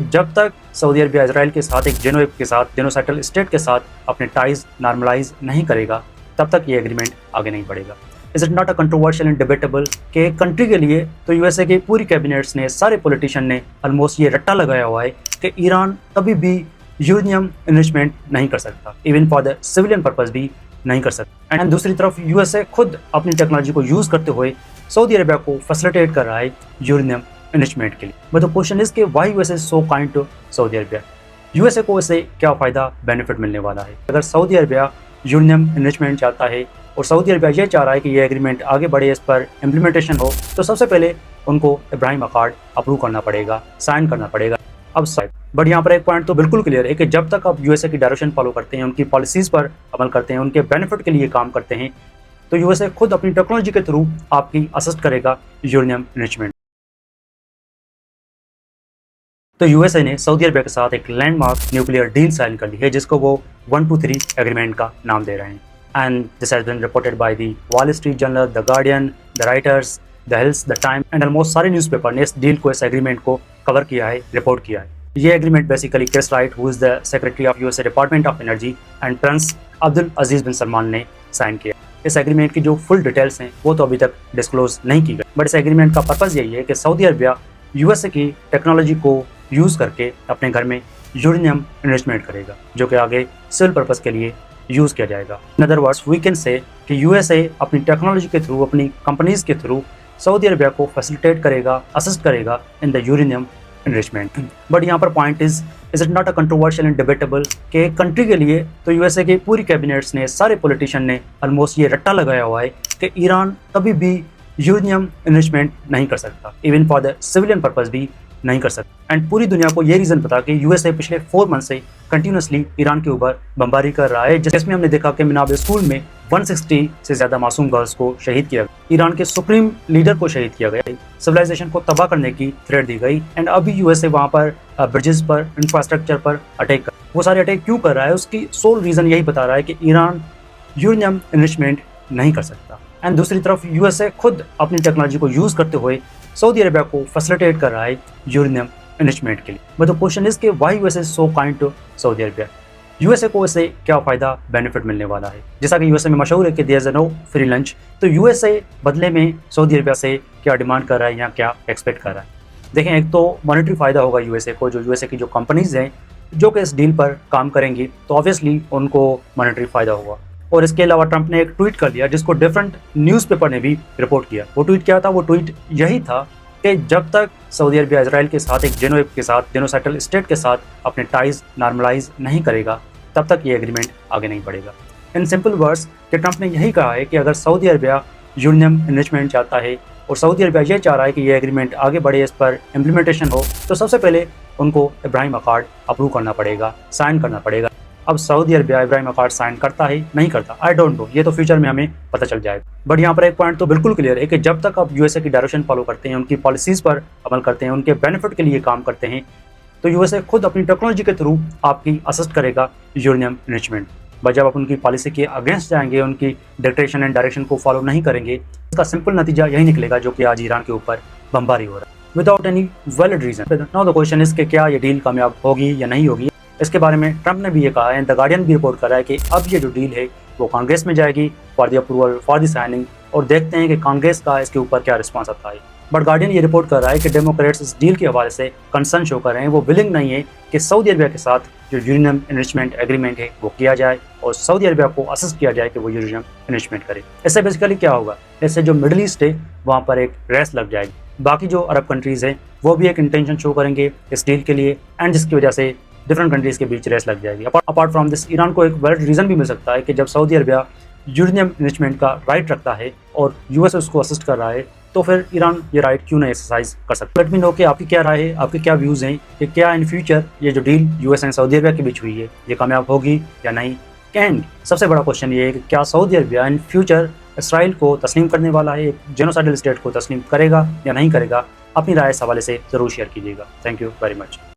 जब तक Saudi Arabia Israel के साथ एक जेनोसाइडल स्टेट के साथ अपने टाइज नॉर्मलाइज नहीं करेगा, तब तक ये एग्रीमेंट आगे नहीं बढ़ेगा। Is it not a controversial and debatable कि कंट्री के लिए तो यूएसए की पूरी कैबिनेट्स ने, सारे पॉलिटिशियन ने ऑलमोस्ट ये रट्टा लगाया हुआ है कि ईरान कभी भी यूरेनियम इन्वेस्टमेंट नहीं कर सकता, even for the civilian purpose भी नहीं कर सकता। एंड दूसरी तरफ यूएसए खुद अपनी टेक्नोलॉजी को यूज़ करते हुए सऊदी अरबिया को फैसिलिटेट कर रहा है यूरेनियम इन्वेस्टमेंट के लिए। बट द क्वेश्चन इज कि why USA so kind to Saudi Arabia. USA को इससे क्या फ़ायदा, बेनिफिट मिलने वाला है? अगर सऊदी अरबिया यूरेनियम इन्वेस्टमेंट चाहता है और सऊदी अरबिया ये चाह रहा है कि ये एग्रीमेंट आगे बढ़े, इस पर इम्प्लीमेंटेशन हो, तो सबसे पहले उनको इब्राहिम अकॉर्ड अप्रूव करना पड़ेगा, साइन करना पड़ेगा। अब बट यहाँ पर एक पॉइंट तो बिल्कुल क्लियर है कि जब तक आप यूएसए की डायरेक्शन फॉलो करते हैं, उनकी पॉलिसीज़ पर अमल करते हैं, उनके बेनिफिट के लिए काम करते हैं, तो यूएसए खुद अपनी टेक्नोलॉजी के थ्रू आपकी असिस्ट करेगा यूरेनियम इन्वेस्टमेंट। तो यूएसए ने सऊदी अरबिया के साथ एक लैंडमार्क न्यूक्लियर डील साइन कर ली है, जिसको वो 123 एग्रीमेंट का नाम दे रहे हैं। And this has been reported by the Wall Street Journal, the Guardian, the Reuters, the Hills, the Time and almost सारे न्यूज़पेपर ने इस डील को, इस एग्रीमेंट को कवर किया है, रिपोर्ट किया है। ये agreement basically Chris Wright, who is the secretary of USA department of energy, and prince Abdul Aziz bin Salman ने साइन किया। इस एग्रीमेंट की जो फुल डिटेल्स हैं वो तो अभी तक डिस्क्लोज नहीं की गई, बट इस एग्रीमेंट का पर्पज़ यही है कि सऊदी अरबिया यूएसए की टेक्नोलॉजी को यूज़ करके अपने घर में यूरेनियम इन्वेस्टमेंट करेगा, जो कि आगे सिविल पर्पज़ के लिए यूज़ किया जाएगा। In other words we can say कि यूएसए अपनी टेक्नोलॉजी के थ्रू, अपनी कंपनीज़ के थ्रू सऊदी अरबिया को फैसिलिटेट करेगा, असिस्ट करेगा in the uranium investment. But यहाँ पर point is it not a controversial and debatable कि कंट्री के लिए तो यूएसए की पूरी कैबिनेट्स ने, सारे पॉलिटिशियन ने ऑलमोस्ट ये रट्टा लगाया हुआ है कि ईरान कभी भी यूरेनियम इन्वेस्टमेंट नहीं कर सकता, even for the civilian purpose भी नहीं कर सकता। एंड पूरी दुनिया को ये रीज़न पता कि यूएसए पिछले 4 मंथ से कंटिन्यूसली ईरान के ऊपर बमबारी कर रहा है, जिसमें हमने देखा कि मिनाब स्कूल में 160 से ज़्यादा मासूम गर्ल्स को शहीद किया गया, ईरान के सुप्रीम लीडर को शहीद किया गया, सिविलाइजेशन को तबाह करने की थ्रेट दी गई। एंड अभी यूएसए वहाँ पर ब्रिजेस पर, इंफ्रास्ट्रक्चर पर अटैक कर, वो सारे अटैक क्यों कर रहा है, उसकी सोल रीज़न यही बता रहा है कि ईरान यूरेनियम इन्वेस्टमेंट नहीं कर सकता। एंड दूसरी तरफ यूएसए खुद अपनी टेक्नोलॉजी को यूज़ करते हुए सऊदी अरबिया को फैसिलिटेट कर रहा है यूरेनियम इन्वेस्टमेंट के लिए। बट द क्वेश्चन इज कि why USA so kind to Saudi Arabia. USA को इससे क्या फ़ायदा, बेनिफिट मिलने वाला है? जैसा कि यूएसए में मशहूर है कि there is no free lunch, तो यूएसए बदले में सऊदी अरबिया से क्या डिमांड कर रहा है या क्या एक्सपेक्ट कर रहा है? देखें, एक तो मॉनेटरी फ़ायदा होगा यूएसए को, जो यूएसए की जो कंपनीज़ हैं जो कि इस डील पर काम करेंगी, तो ऑब्वियसली उनको मॉनेटरी फ़ायदा होगा। और इसके अलावा ट्रंप ने एक ट्वीट कर लिया जिसको डिफरेंट न्यूज़पेपर ने भी रिपोर्ट किया। वो ट्वीट क्या था? वो ट्वीट यही था कि जब तक सऊदी अरबिया इसराइल के साथ एक जेनोसाइडल स्टेट के साथ अपने टाइज नॉर्मलाइज नहीं करेगा, तब तक ये एग्रीमेंट आगे नहीं बढ़ेगा। इन सिंपल वर्ड्स कि ट्रंप ने यही कहा है कि अगर सऊदी अरबिया यूरेनियम इन्वेस्टमेंट चाहता है और सऊदी अरबिया ये चाह रहा है कि ये एग्रीमेंट आगे बढ़े, इस पर इम्प्लीमेंटेशन हो, तो सबसे पहले उनको इब्राहिम अकॉर्ड अप्रूव करना पड़ेगा, साइन करना पड़ेगा। अब Saudi Arabia Ibrahim accord sign करता है, नहीं करता, आई डोंट नो, ये तो फ्यूचर में हमें पता चल जाएगा। बट यहाँ पर एक पॉइंट तो बिल्कुल क्लियर है कि जब तक आप यूएसए की डायरेक्शन फॉलो करते हैं, उनकी पॉलिसीज़ पर अमल करते हैं, उनके बेनिफिट के लिए काम करते हैं, तो यूएसए खुद अपनी टेक्नोलॉजी के थ्रू आपकी असिस्ट करेगा यूरेनियम इन्वेस्टमेंट। बट जब आप उनकी पॉलिसी के अगेंस्ट जाएंगे, उनकी डिक्टेरेशन एंड डायरेक्शन को फॉलो नहीं करेंगे, इसका सिंपल नतीजा यही निकलेगा जो कि आज ईरान के ऊपर बमबारी हो रहा है without any valid reason. Now the question is कि क्या ये डील कामयाब होगी या नहीं होगी? इसके बारे में ट्रंप ने भी ये कहा है, द गार्डियन भी रिपोर्ट कर रहा है कि अब ये जो डील है वो कांग्रेस में जाएगी for the approval, for the signing, और देखते हैं कि कांग्रेस का इसके ऊपर क्या रिस्पॉन्स आता है। बट गार्डियन ये रिपोर्ट कर रहा है कि डेमोक्रेट्स इस डील के हवाले से कंसर्न शो कर रहे हैं, वो विलिंग नहीं है कि सऊदी अरबिया के साथ जो यूरेनियम इन्वेस्टमेंट एग्रीमेंट है वो किया जाए और सऊदी अरबिया को असिस्ट किया जाए कि वो यूरेनियम इन्वेस्टमेंट करे। इससे बेसिकली क्या होगा, इससे जो मिडल ईस्ट है वहाँ पर एक रेस लग जाएगी, बाकी जो अरब कंट्रीज़ हैं वो भी एक इंटेंशन शो करेंगे इस डील के लिए, एंड जिसकी वजह से डिफरेंट कंट्रीज़ के बीच रेस लग जाएगी। अपार्ट फ्रॉम दिस, ईरान को एक वैलिड रीज़न भी मिल सकता है कि जब सऊदी अरबिया यूरेनियम इन्वेस्टमेंट का राइट रखता है और यूएस उसको असिस्ट कर रहा है, तो फिर ईरान ये राइट क्यों नहीं एक्सरसाइज कर सकता? लेट मी नो कि आपकी क्या राय है, आपके क्या व्यूज़ हैं कि क्या इन फ्यूचर ये जो deal US and Saudi Arabia के बीच हुई है ये कामयाब होगी या नहीं? एंड सबसे बड़ा क्वेश्चन ये है कि क्या Saudi Arabia in future Israel को तस्लीम करने वाला है, जेनोसाइडल स्टेट को तस्लीम करेगा या नहीं करेगा? अपनी राय इस हवाले से ज़रूर शेयर कीजिएगा। Thank you very much.